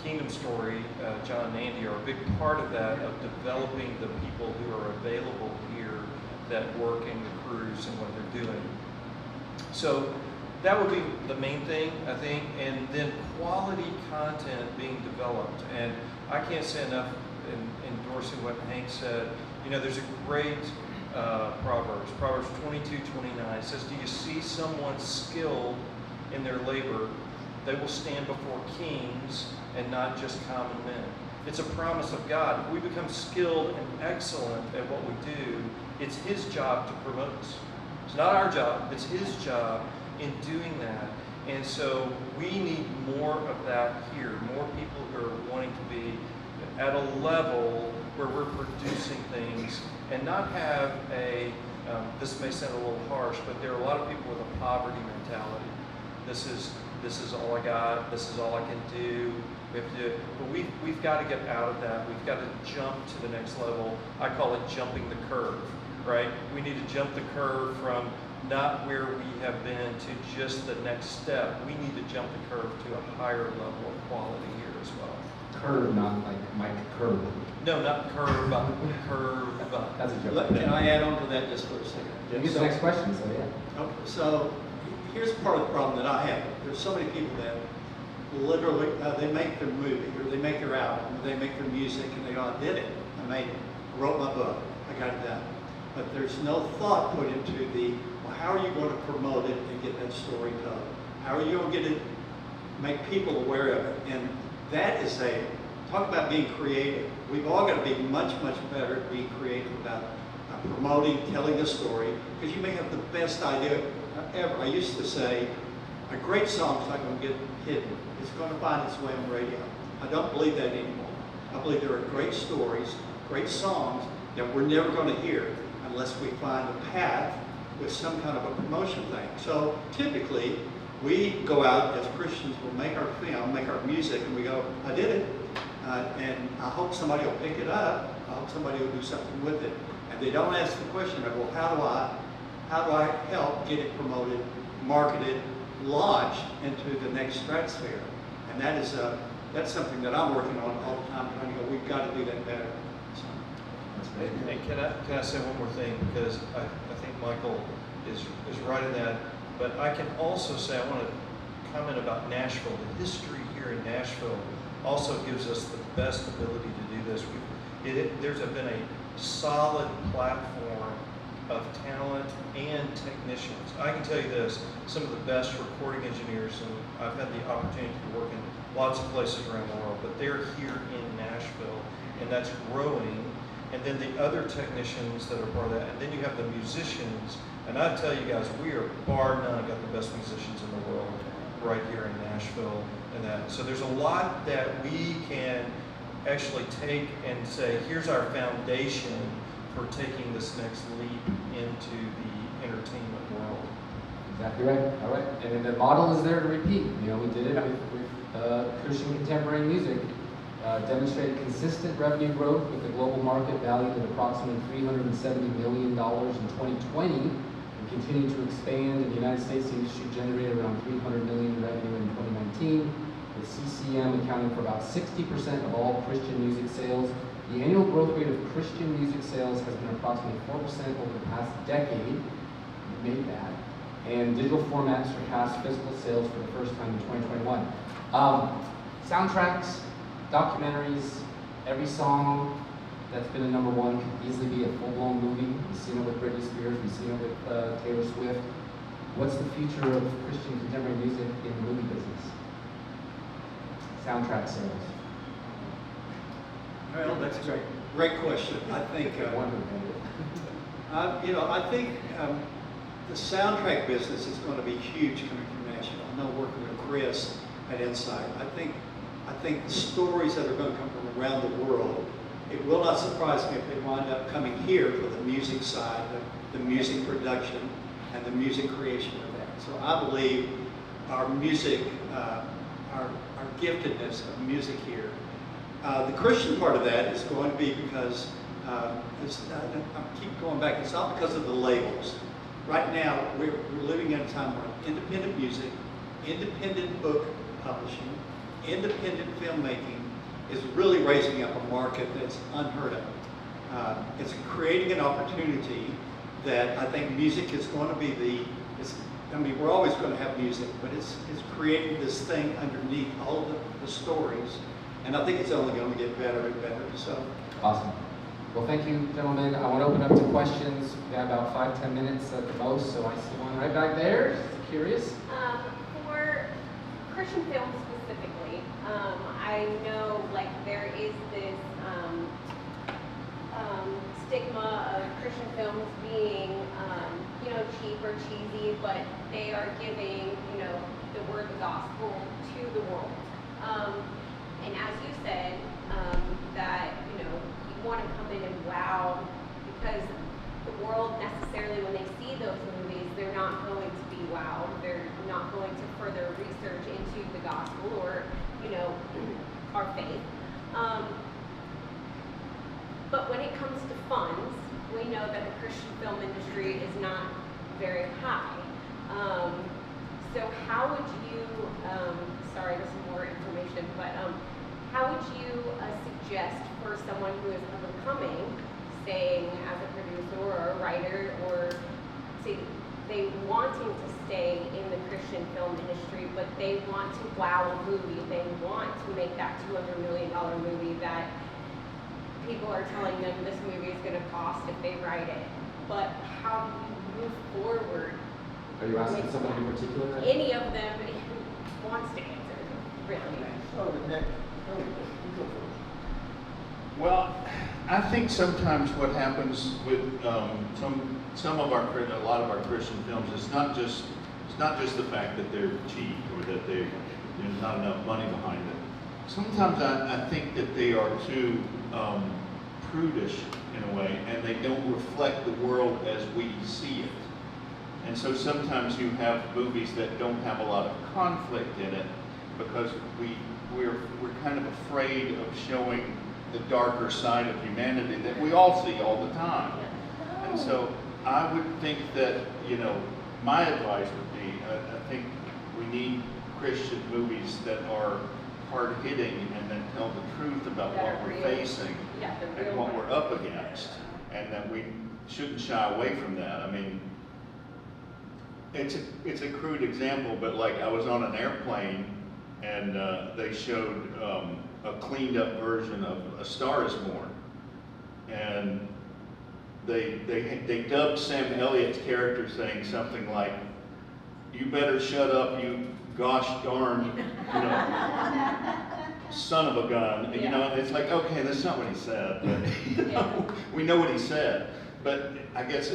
S7: Kingdom Story, John and Andy are a big part of that, of developing the people who are available here that work in the crews and what they're doing. So that would be the main thing, I think, and then quality content being developed. And I can't say enough in endorsing what Hank said. There's a great Proverbs 22:29 says, do you see someone skilled in their labor? They will stand before kings and not just common men. It's a promise of God. If we become skilled and excellent at what we do, it's His job to promote us. It's not our job, it's His job in doing that. And so we need more of that here, more people who are wanting to be at a level where we're producing things and not have this may sound a little harsh, but there are a lot of people with a poverty mentality. This is all I got, this is all I can do, we have to do it. But we've got to get out of that. We've got to jump to the next level. I call it jumping the curve, right? We need to jump the curve from not where we have been to just the next step. We need to jump the curve to a higher level of quality here as well.
S4: Curve, not like Mike Curve.
S7: No, not curve, but curve.
S4: That's a joke.
S9: Can I add on to that just for a second?
S4: You get the next question, so yeah.
S9: So
S5: here's part of the problem that I have. There's so many people that literally, they make their movie, or they make their album, or they make their music, and they go, I did it, I made it, I wrote my book, I got it done. But there's no thought put into well, how are you going to promote it and get that story told? How are you going to get it, make people aware of it? And that is talk about being creative. We've all got to be much, much better at being creative about promoting, telling a story, because you may have the best idea ever. I used to say, a great song's not going to get hidden. It's going to find its way on radio. I don't believe that anymore. I believe there are great stories, great songs that we're never going to hear unless we find a path with some kind of a promotion thing. So typically, we go out as Christians, we'll make our film, make our music, and we go, I did it. And I hope somebody will pick it up. I hope somebody will do something with it. And they don't ask the question of, well, how do I help get it promoted, marketed, launched into the next stratosphere? And that is that's something that I'm working on all the time, trying to go, we've got to do that better. So,
S7: That's great. And can I say one more thing, because I think Michael is right in that, but I can also say, I want to comment about Nashville. The history here in Nashville also gives us the best ability to do this. There's been a solid platform of talent and technicians. I can tell you this, some of the best recording engineers, and I've had the opportunity to work in lots of places around the world, but they're here in Nashville, and that's growing. And then the other technicians that are part of that, and then you have the musicians, and I tell you guys, we are bar none got the best musicians in the world right here in Nashville and that. So there's a lot that we can actually take and say, here's our foundation for taking this next leap into the entertainment world.
S4: Exactly right. All right. And then the model is there to repeat. You know, we did it with Christian contemporary music. Demonstrated consistent revenue growth with a global market valued at approximately $370 million in 2020, and continued to expand. In the United States, the industry generated around $300 million in revenue in 2019, with CCM accounting for about 60% of all Christian music sales. The annual growth rate of Christian music sales has been approximately 4% over the past decade. We made that. And digital formats surpassed physical sales for the first time in 2021. Soundtracks, documentaries, every song that's been a #1 could easily be a full-blown movie. We've seen it with Britney Spears, we've seen it with Taylor Swift. What's the future of Christian contemporary music in the movie business? Soundtrack sales.
S5: Well, that's a great question. I think, I think the soundtrack business is going to be huge coming from Nashville. I know working with Chris at Insight. I think the stories that are going to come from around the world, it will not surprise me if they wind up coming here for the music side, the music production, and the music creation of that. So I believe our music, our giftedness of music here. The Christian part of that is going to be because, I keep going back, it's not because of the labels. Right now, we're living in a time where independent music, independent book publishing, independent filmmaking is really raising up a market that's unheard of. It's creating an opportunity that I think music is going to be we're always going to have music, but it's creating this thing underneath all of the stories, and I think it's only going to get better and better. So
S4: awesome. Well, thank you, gentlemen. I want to open up to questions. We have about 5-10 minutes at the most, so I see one right back there. Just curious.
S8: For Christian films specifically, I know there is this stigma of Christian films being cheap or cheesy, but they are giving the word of the gospel to the world. And as you said, that you want to come in and wow, because the world necessarily, when they see those movies, they're not going to be wowed. They're not going to further research into the gospel or our faith. But when it comes to funds, we know that the Christian film industry is not very high. So how would you, sorry, this is more information, but how would you suggest for someone who is up and coming, saying as a producer or a writer, or say they wanting to stay in the Christian film industry, but they want to wow a movie. They want to make that $200 million movie that people are telling them this movie is going to cost if they write it. But how do you move forward?
S4: Are you asking somebody in particular?
S8: Any of them wants to answer, really.
S6: Well, I think sometimes what happens with some of our, a lot of our Christian films, it's not just the fact that they're cheap or that there's not enough money behind it. Sometimes I think that they are too prudish in a way, and they don't reflect the world as we see it. And so sometimes you have movies that don't have a lot of conflict in it because we're kind of afraid of showing the darker side of humanity that we all see all the time. And so I would think that, my advice would be, I think we need Christian movies that are hard-hitting and that tell the truth about what we're facing and what we're up against, and that we shouldn't shy away from that. I mean, it's a crude example, but like I was on an airplane and they showed a cleaned up version of A Star Is Born, and they dubbed Sam Elliott's character saying something like, "You better shut up, you gosh darn, son of a gun." And it's like, okay, that's not what he said, but we know what he said. But I guess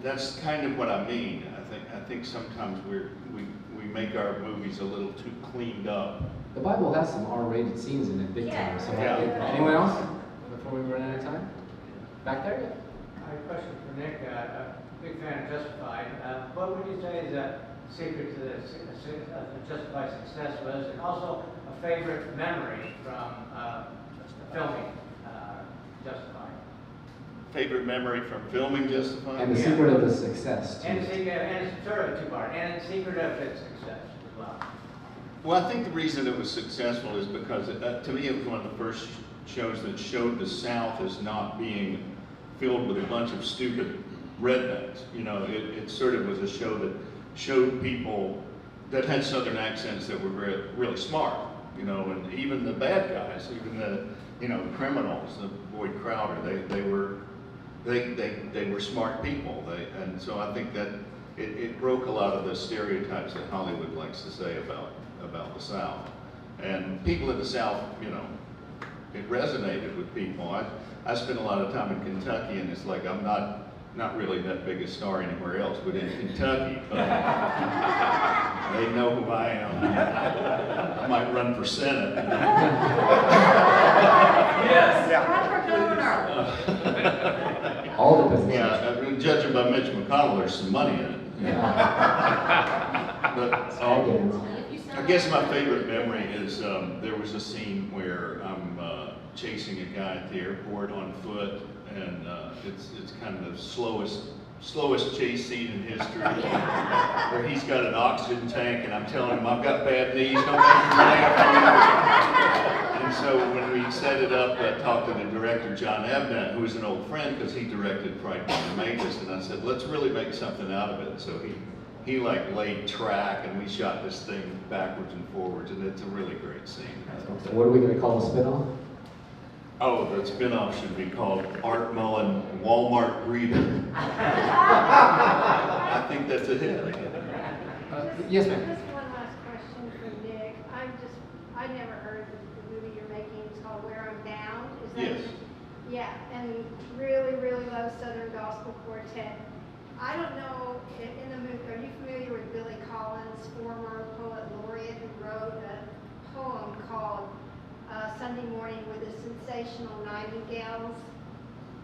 S6: that's kind of what I mean. I think sometimes we make our movies a little too cleaned up.
S4: The Bible has some R-rated scenes in it, big time. So anyone else before we run out of time? Back there? Yeah.
S9: I have a question for Nick. A big fan of Justified. What would you say is a secret to the Justified success was, and also a favorite memory from filming Justified?
S6: Favorite memory from filming Justified?
S4: And the secret of the success, too.
S9: And it's sort of a two-part. And the secret of its success as well.
S6: Well, I think the reason it was successful is because, to me, it was one of the first shows that showed the South as not being filled with a bunch of stupid rednecks. It sort of was a show that showed people that had Southern accents that were really smart, and even the bad guys, even the criminals, the Boyd Crowder, they were smart people. And so I think that it broke a lot of the stereotypes that Hollywood likes to say about the South. And people in the South, it resonated with people. I spent a lot of time in Kentucky, and it's like I'm not really that big a star anywhere else, but in Kentucky, they know who I am. I might run for Senate.
S8: Yes. Run for governor.
S4: All the business.
S6: Yeah, I mean, judging by Mitch McConnell, there's some money in it. But I guess my favorite memory is there was a scene where I'm chasing a guy at the airport on foot, and it's kind of the slowest chase scene in history, where he's got an oxygen tank, and I'm telling him, I've got bad knees, don't make me laugh. And so when we set it up, I talked to the director, John Abnett, who was an old friend because he directed Fright Night in Vegas, and I said, let's really make something out of it. So he like laid track, and we shot this thing backwards and forwards, and it's a really great scene.
S4: So what are we going to call the spin-off?
S6: Oh, the spin-off should be called Art Mullen Walmart Greeter. I think that's a hit.
S4: Yes, ma'am.
S10: Just one last question for Nick. I never heard of the movie you're making. It's called Where I'm Bound. Is that?
S6: Yes.
S10: Yeah, and really, really love Southern Gospel Quartet. I don't know, in the movie, are you familiar with Billy Collins, former poet laureate, who wrote a poem called Sunday Morning with the Sensational Nightingales?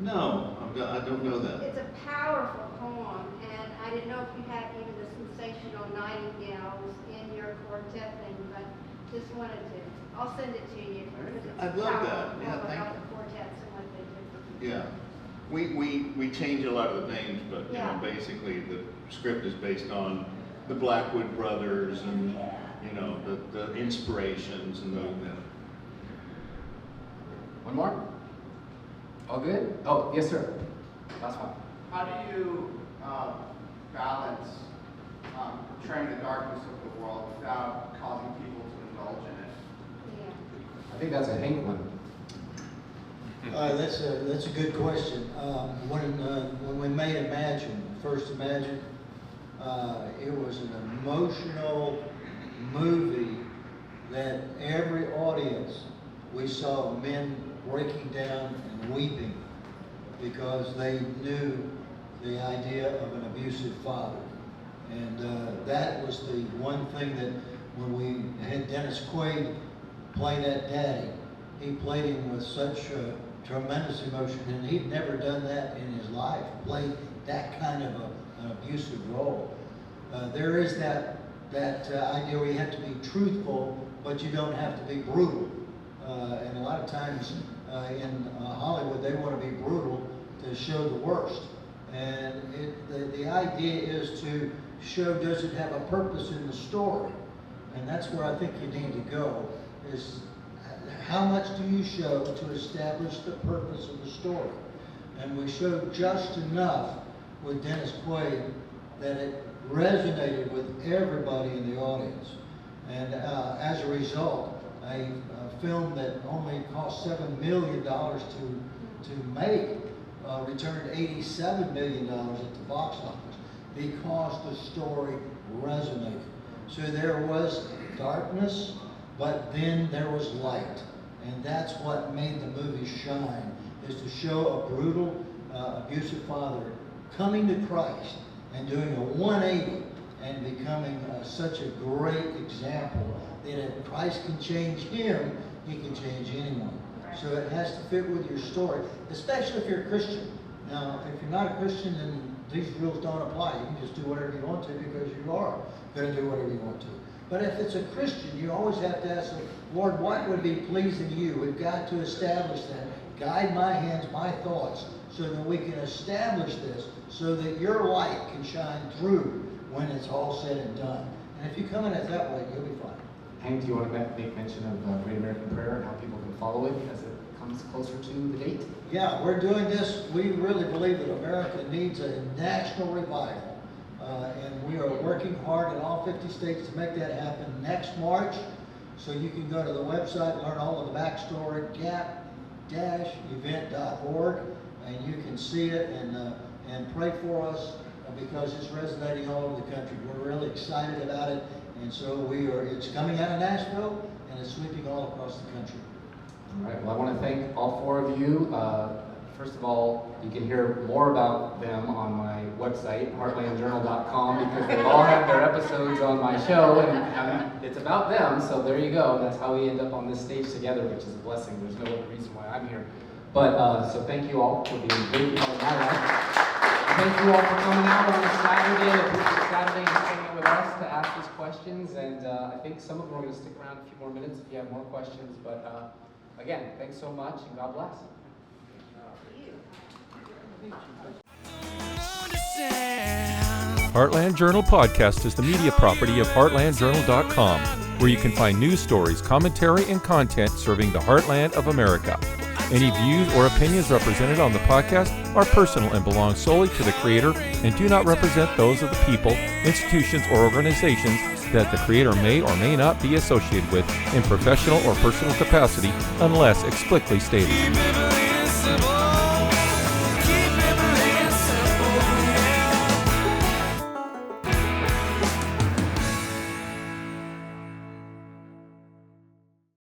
S6: No, I don't know that.
S10: It's a powerful poem, and I didn't know if you had even the Sensational Nightingales in your quartet thing, but just wanted to, I'll send it to you.
S6: I'd love that. Yeah, thank
S10: about
S6: you.
S10: the quartets and what they do.
S6: Yeah. We change a lot of the names, but
S10: Yeah.
S6: basically the script is based on the Blackwood Brothers and the inspirations and those.
S4: One more? All good? Oh, yes, sir. Last one.
S11: How do you balance portraying the darkness of the world without causing people to indulge in it?
S4: I think that's a Hank one.
S3: That's a good question. When we made Imagine, first Imagine, it was an emotional movie that every audience, we saw men breaking down and weeping because they knew the idea of an abusive father. And that was the one thing that when we had Dennis Quaid play that daddy, he played him with such tremendous emotion, and he'd never done that in his life, played that kind of an abusive role. There is that idea where you have to be truthful, but you don't have to be brutal. And a lot of times in Hollywood, they want to be brutal to show the worst. And the idea is to show, does it have a purpose in the story? And that's where I think you need to go, is how much do you show to establish the purpose of the story? And we showed just enough with Dennis Quaid that it resonated with everybody in the audience. And as a result, a film that only cost $7 million to make returned $87 million at the box office because the story resonated. So there was darkness, but then there was light. And that's what made the movie shine, is to show a brutal, abusive father coming to Christ and doing a 180 and becoming such a great example that if Christ can change him, he can change anyone. So it has to fit with your story, especially if you're a Christian. Now, if you're not a Christian, then these rules don't apply. You can just do whatever you want to because you are going to do whatever you want to. But if it's a Christian, you always have to ask, Lord, what would be pleasing to you? We've got to establish that. Guide my hands, my thoughts, so that we can establish this, so that your light can shine through when it's all said and done. And if you come in it that way, you'll be fine.
S4: Hank, do you want to make mention of Great American Prayer and how people can follow it as it comes closer to the date?
S3: Yeah, we're doing this. We really believe that America needs a national revival. And we are working hard in all 50 states to make that happen next March. So you can go to the website, learn all of the backstory, gap-event.org, and you can see it and pray for us because it's resonating all over the country. We're really excited about it. And so it's coming out of Nashville, and it's sweeping all across the country.
S4: All right, well, I want to thank all four of you. First of all, you can hear more about them on my website, heartlandjournal.com, because they all have their episodes on my show, and it's about them, so there you go. That's how we end up on this stage together, which is a blessing. There's no other reason why I'm here. But, so thank you all for being great part of my life. Thank you all for coming out on a Saturday and spending it with us to ask these questions, and I think some of them are going to stick around a few more minutes if you have more questions, but again, thanks so much, and God bless.
S1: Heartland Journal Podcast is the media property of heartlandjournal.com, where you can find news stories, commentary, and content serving the heartland of America. Any views or opinions represented on the podcast are personal and belong solely to the creator and do not represent those of the people, institutions, or organizations that the creator may or may not be associated with in professional or personal capacity unless explicitly stated.